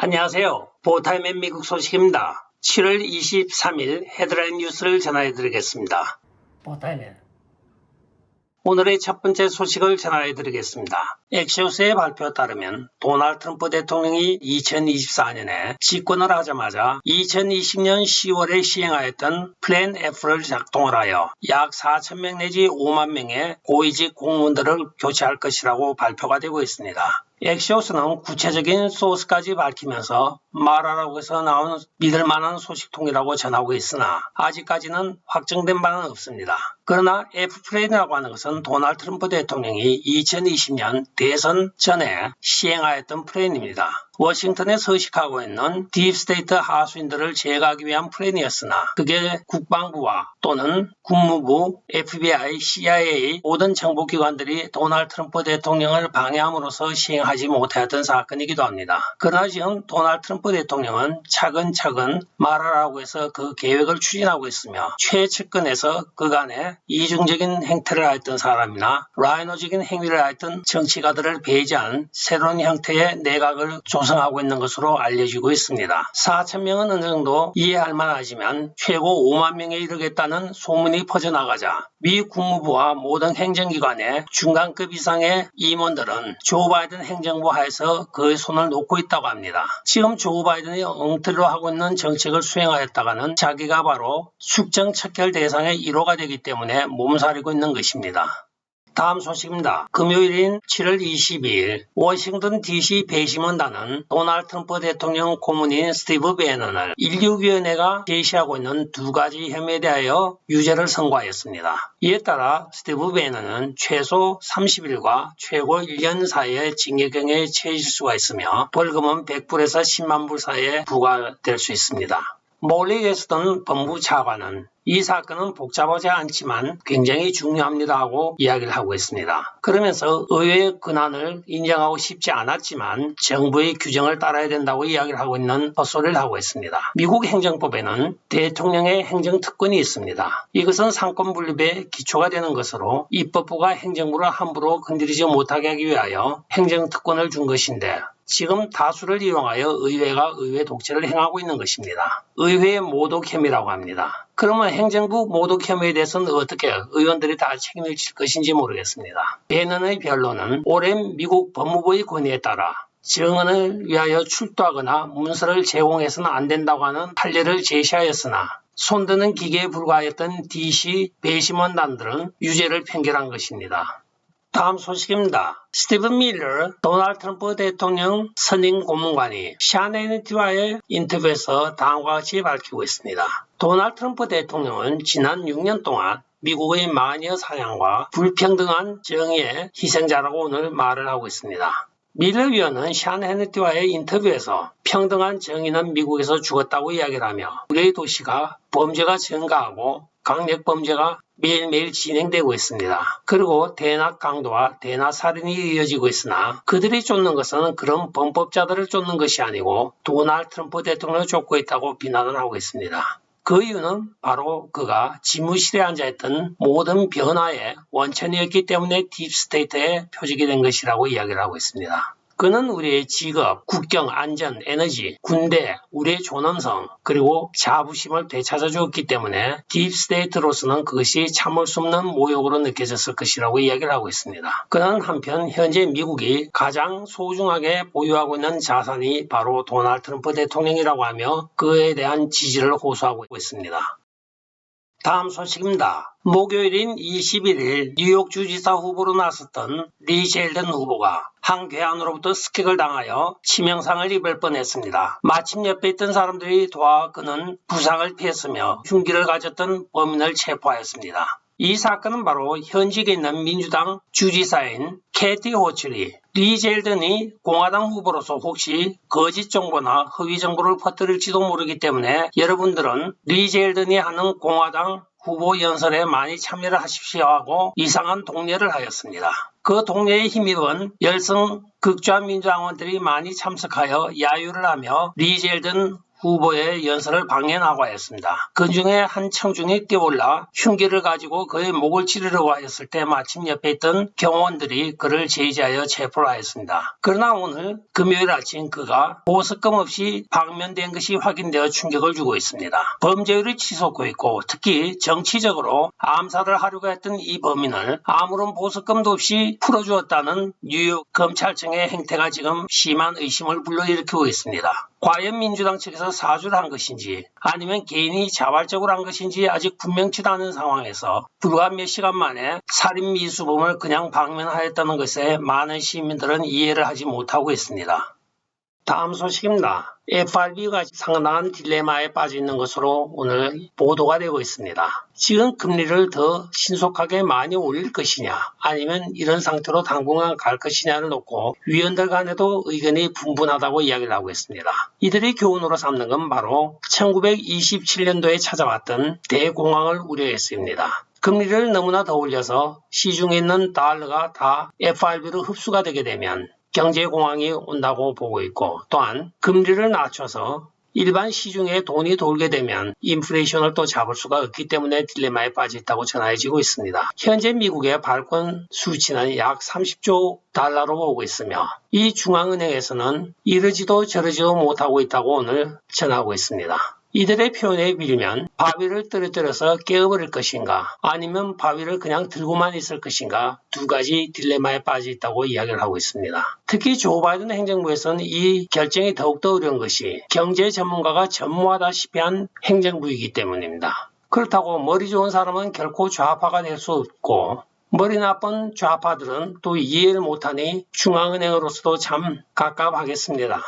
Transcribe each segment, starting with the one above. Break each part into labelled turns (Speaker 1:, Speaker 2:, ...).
Speaker 1: 안녕하세요. 보타임의 미국 소식입니다. 7월 23일 헤드라인 뉴스를 전해드리겠습니다. 오늘의 첫 번째 소식을 전해드리겠습니다. 엑시오스의 발표에 따르면 도널드 트럼프 대통령이 2024년에 집권을 하자마자 2020년 10월에 시행하였던 플랜 F를 작동을 하여 약 4,000명 내지 5만 명의 고위직 공무원들을 교체할 것이라고 발표가 되고 있습니다. 엑시오스는 구체적인 소스까지 밝히면서 마라라고 해서 나온 믿을만한 소식통이라고 전하고 있으나 아직까지는 확정된 바는 없습니다. 그러나 F플랜이라고 하는 것은 도널드 트럼프 대통령이 2020년 대선 전에 시행하였던 플랜입니다. 워싱턴에 서식하고 있는 딥스테이트 하수인들을 제거하기 위한 플랜이었으나 그게 국방부와 또는 국무부, FBI, CIA 모든 정보기관들이 도널드 트럼프 대통령을 방해함으로써 시행하지 못하였던 사건이기도 합니다. 그러나 지금 도널드 트럼프 대통령은 차근차근 말하라고 해서 그 계획을 추진하고 있으며 최측근에서 그간에 이중적인 행태를 하였던 사람이나 라이노적인 행위를 하였던 정치가들을 배제한 새로운 형태의 내각을 조성하고 있는 것으로 알려지고 있습니다. 4,000명은 어느 정도 이해할 만하지만 최고 5만 명에 이르겠다는 소문이 퍼져나가자 미 국무부와 모든 행정기관의 중간급 이상의 임원들은 조 바이든 행정부 하에서 그의 손을 놓고 있다고 합니다. 지금 조 바이든이 엉터리로 하고 있는 정책을 수행하였다가는 자기가 바로 숙정 척결 대상의 1호가 되기 때문에 몸살이고 있는 것입니다. 다음 소식입니다. 금요일인 7월 22일 워싱턴 DC 배심원단은 도널드 트럼프 대통령 고문인 스티브 배넌을 16위원회가 제시하고 있는 두 가지 혐의에 대하여 유죄를 선고하였습니다. 이에 따라 스티브 배넌은 최소 30일과 최고 1년 사이의 징역형에 처해질 수가 있으며 벌금은 100불에서 10만 불 사이에 부과될 수 있습니다. 몰리 웨스턴 법무부 차관은 이 사건은 복잡하지 않지만 굉장히 중요합니다 하고 이야기를 하고 있습니다. 그러면서 의회의 권한을 인정하고 싶지 않았지만 정부의 규정을 따라야 된다고 이야기를 하고 있는 헛소리를 하고 있습니다. 미국 행정법에는 대통령의 행정특권이 있습니다. 이것은 상권분립의 기초가 되는 것으로 입법부가 행정부를 함부로 건드리지 못하게 하기 위하여 행정특권을 준 것인데 지금 다수를 이용하여 의회가 의회 독재를 행하고 있는 것입니다. 의회의 모독 혐의라고 합니다. 그러면 행정부 모독 혐의에 대해서는 어떻게 의원들이 다 책임을 질 것인지 모르겠습니다. 배넌의 변론은 오랜 미국 법무부의 권위에 따라 정언을 위하여 출두하거나 문서를 제공해서는 안 된다고 하는 판례를 제시하였으나 손드는 기계에 불과하였던 DC 배심원단들은 유죄를 판결한 것입니다. 다음 소식입니다. 스티븐 밀러 도널드 트럼프 대통령 선임 고문관이 샤 해니티와의 인터뷰에서 다음과 같이 밝히고 있습니다. 도널드 트럼프 대통령은 지난 6년 동안 미국의 마녀 사냥과 불평등한 정의의 희생자라고 오늘 말을 하고 있습니다. 밀러 위원은 샤 해니티와의 인터뷰에서 평등한 정의는 미국에서 죽었다고 이야기를 하며 우리의 도시가 범죄가 증가하고 강력범죄가 매일매일 진행되고 있습니다. 그리고 대낮 강도와 대낮 살인이 이어지고 있으나 그들이 쫓는 것은 그런 범법자들을 쫓는 것이 아니고 도널드 트럼프 대통령을 쫓고 있다고 비난을 하고 있습니다. 그 이유는 바로 그가 집무실에 앉아있던 모든 변화의 원천이었기 때문에 딥스테이트의 표적이 된 것이라고 이야기를 하고 있습니다. 그는 우리의 직업, 국경, 안전, 에너지, 군대, 우리의 존엄성, 그리고 자부심을 되찾아 주었기 때문에 딥스테이트로서는 그것이 참을 수 없는 모욕으로 느껴졌을 것이라고 이야기를 하고 있습니다. 그는 한편 현재 미국이 가장 소중하게 보유하고 있는 자산이 바로 도널드 트럼프 대통령이라고 하며 그에 대한 지지를 호소하고 있습니다. 다음 소식입니다. 목요일인 21일 뉴욕 주지사 후보로 나섰던 리 젤든 후보가 한 괴한으로부터 스킥을 당하여 치명상을 입을 뻔했습니다. 마침 옆에 있던 사람들이 도와 그는 부상을 피했으며 흉기를 가졌던 범인을 체포하였습니다. 이 사건은 바로 현직에 있는 민주당 주지사인 캐티 호출이 리 젤든이 공화당 후보로서 혹시 거짓 정보나 허위 정보를 퍼뜨릴지도 모르기 때문에 여러분들은 리 젤든이 하는 공화당 후보 연설에 많이 참여를 하십시오 하고 이상한 독려를 하였습니다. 그 독려에 힘입은 열성 극좌 민주당원들이 많이 참석하여 야유를 하며 리 젤든 후보의 연설을 방해하고 하였습니다. 그 중에 한 청중이 뛰어올라 흉기를 가지고 그의 목을 찌르려고 하였을 때 마침 옆에 있던 경호원들이 그를 제지하여 체포를 하였습니다. 그러나 오늘 금요일 아침 그가 보석금 없이 방면된 것이 확인되어 충격을 주고 있습니다. 범죄율이 치솟고 있고 특히 정치적으로 암살을 하려고 했던 이 범인을 아무런 보석금도 없이 풀어주었다는 뉴욕 검찰청의 행태가 지금 심한 의심을 불러일으키고 있습니다. 과연 민주당 측에서 사주를 한 것인지 아니면 개인이 자발적으로 한 것인지 아직 분명치도 않은 상황에서 불과 몇 시간 만에 살인 미수범을 그냥 방면하였다는 것에 많은 시민들은 이해를 하지 못하고 있습니다. 다음 소식입니다. FRB가 상당한 딜레마에 빠져 있는 것으로 오늘 보도가 되고 있습니다. 지금 금리를 더 신속하게 많이 올릴 것이냐 아니면 이런 상태로 당분간 갈 것이냐를 놓고 위원들 간에도 의견이 분분하다고 이야기를 하고 있습니다. 이들이 교훈으로 삼는 건 바로 1927년도에 찾아왔던 대공황을 우려했습니다. 금리를 너무나 더 올려서 시중에 있는 달러가 다 FRB로 흡수가 되게 되면 경제공황이 온다고 보고 있고 또한 금리를 낮춰서 일반 시중에 돈이 돌게 되면 인플레이션을 또 잡을 수가 없기 때문에 딜레마에 빠져 있다고 전해지고 있습니다. 현재 미국의 발권 수치는 약 30조 달러로 보고 있으며 이 중앙은행에서는 이러지도 저러지도 못하고 있다고 오늘 전하고 있습니다. 이들의 표현에 빌면 바위를 떨어뜨려서 깨어버릴 것인가 아니면 바위를 그냥 들고만 있을 것인가 두 가지 딜레마에 빠져 있다고 이야기를 하고 있습니다. 특히 조 바이든 행정부에서는 이 결정이 더욱더 어려운 것이 경제 전문가가 전무하다시피 한 행정부이기 때문입니다. 그렇다고 머리 좋은 사람은 결코 좌파가 될 수 없고 머리 나쁜 좌파들은 또 이해를 못하니 중앙은행으로서도 참 갑갑하겠습니다.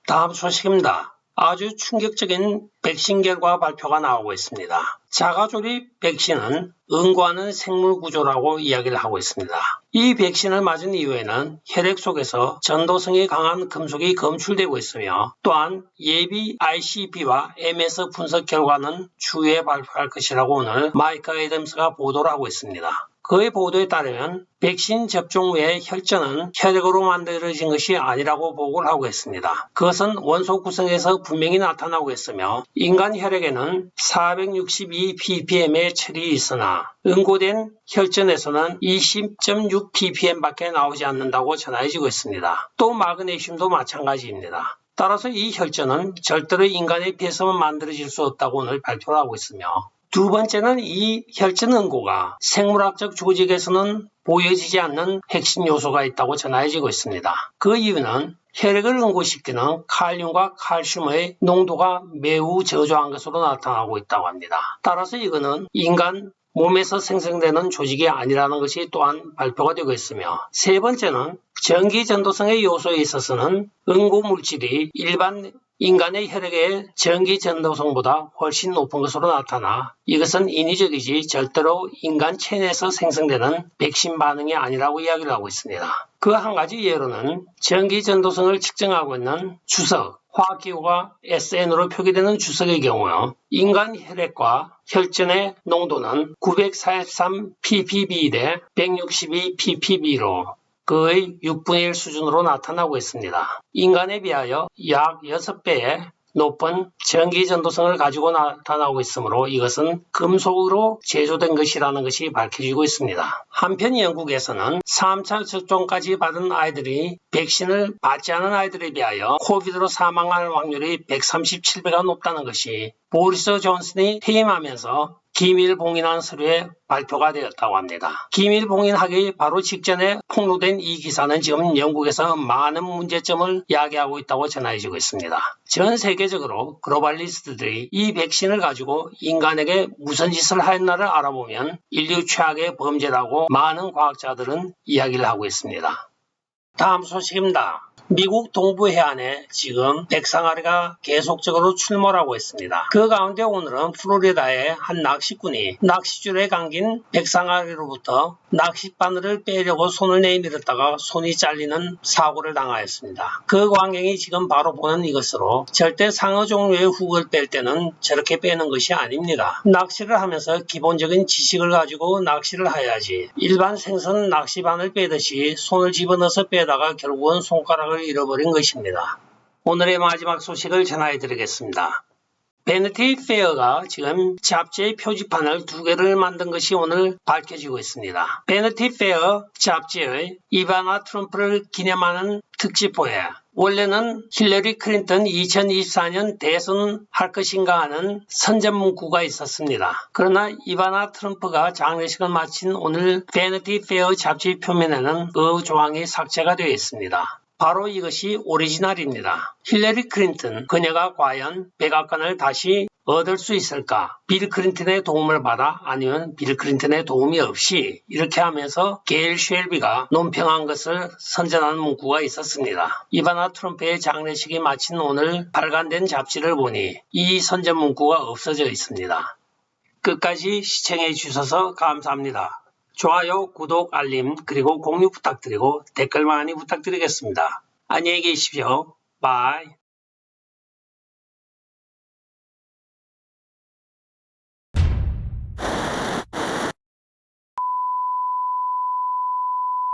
Speaker 1: 다음 소식입니다. 아주 충격적인 백신 결과 발표가 나오고 있습니다. 자가조립 백신은 응고하는 생물 구조라고 이야기를 하고 있습니다. 이 백신을 맞은 이후에는 혈액 속에서 전도성이 강한 금속이 검출되고 있으며 또한 예비 ICP와 MS 분석 결과는 추후에 발표할 것이라고 오늘 마이크 애덤스가 보도를 하고 있습니다. 그의 보도에 따르면 백신 접종 후에 혈전은 혈액으로 만들어진 것이 아니라고 보고를 하고 있습니다. 그것은 원소 구성에서 분명히 나타나고 있으며 인간 혈액에는 462 ppm의 철이 있으나 응고된 혈전에서는 20.6 ppm밖에 나오지 않는다고 전해지고 있습니다. 또 마그네슘도 마찬가지입니다. 따라서 이 혈전은 절대로 인간에 비해서만 만들어질 수 없다고 오늘 발표를 하고 있으며 두 번째는 이 혈전 응고가 생물학적 조직에서는 보여지지 않는 핵심 요소가 있다고 전해지고 있습니다. 그 이유는 혈액을 응고시키는 칼륨과 칼슘의 농도가 매우 저조한 것으로 나타나고 있다고 합니다. 따라서 이거는 인간 몸에서 생성되는 조직이 아니라는 것이 또한 발표가 되고 있으며 세 번째는 전기 전도성의 요소에 있어서는 응고 물질이 일반 인간의 혈액의 전기 전도성보다 훨씬 높은 것으로 나타나 이것은 인위적이지 절대로 인간 체내에서 생성되는 백신 반응이 아니라고 이야기를 하고 있습니다. 그 한 가지 예로는 전기 전도성을 측정하고 있는 주석, 화학기호가 SN으로 표기되는 주석의 경우 인간 혈액과 혈전의 농도는 943 ppb 대 162 ppb로 그의 6분의 1 수준으로 나타나고 있습니다. 인간에 비하여 약 6배의 높은 전기 전도성을 가지고 나타나고 있으므로 이것은 금속으로 제조된 것이라는 것이 밝혀지고 있습니다. 한편 영국에서는 3차 접종까지 받은 아이들이 백신을 받지 않은 아이들에 비하여 코비드로 사망할 확률이 137배가 높다는 것이 보리스 존슨이 퇴임하면서 기밀 봉인한 서류에 발표가 되었다고 합니다. 기밀 봉인하기 바로 직전에 폭로된 이 기사는 지금 영국에서 많은 문제점을 야기하고 있다고 전해지고 있습니다. 전 세계적으로 글로벌리스트들이 이 백신을 가지고 인간에게 무슨 짓을 하였나를 알아보면 인류 최악의 범죄라고 많은 과학자들은 이야기를 하고 있습니다. 다음 소식입니다. 미국 동부 해안에 지금 백상아리가 계속적으로 출몰하고 있습니다. 그 가운데 오늘은 플로리다의 한 낚시꾼이 낚시줄에 감긴 백상아리로부터 낚싯바늘을 빼려고 손을 내밀었다가 손이 잘리는 사고를 당하였습니다. 그 광경이 지금 바로 보는 이것으로 절대 상어 종류의 훅을 뺄 때는 저렇게 빼는 것이 아닙니다. 낚시를 하면서 기본적인 지식을 가지고 낚시를 해야지 일반 생선 낚시바늘 빼듯이 손을 집어넣어서 빼다가 결국은 손가락을 잃어버린 것입니다. 오늘의 마지막 소식을 전해 드리겠습니다. 베니티 페어가 지금 잡지의 표지판을 2개를 만든 것이 오늘 밝혀지고 있습니다. 베니티 페어 잡지의 이바나 트럼프를 기념하는 특집보에 원래는 힐러리 클린턴 2024년 대선 할 것인가 하는 선전 문구가 있었습니다. 그러나 이바나 트럼프가 장례식을 마친 오늘 베니티 페어 잡지 표면에는 그 조항이 삭제가 되어 있습니다. 바로 이것이 오리지널입니다. 힐러리 클린턴, 그녀가 과연 백악관을 다시 얻을 수 있을까? 빌 클린턴의 도움을 받아 아니면 빌 클린턴의 도움이 없이 이렇게 하면서 게일 쉘비가 논평한 것을 선전하는 문구가 있었습니다. 이바나 트럼프의 장례식이 마친 오늘 발간된 잡지를 보니 이 선전 문구가 없어져 있습니다. 끝까지 시청해 주셔서 감사합니다. 좋아요, 구독, 알림, 그리고 공유 부탁드리고 댓글 많이 부탁드리겠습니다. 안녕히 계십시오. 바이.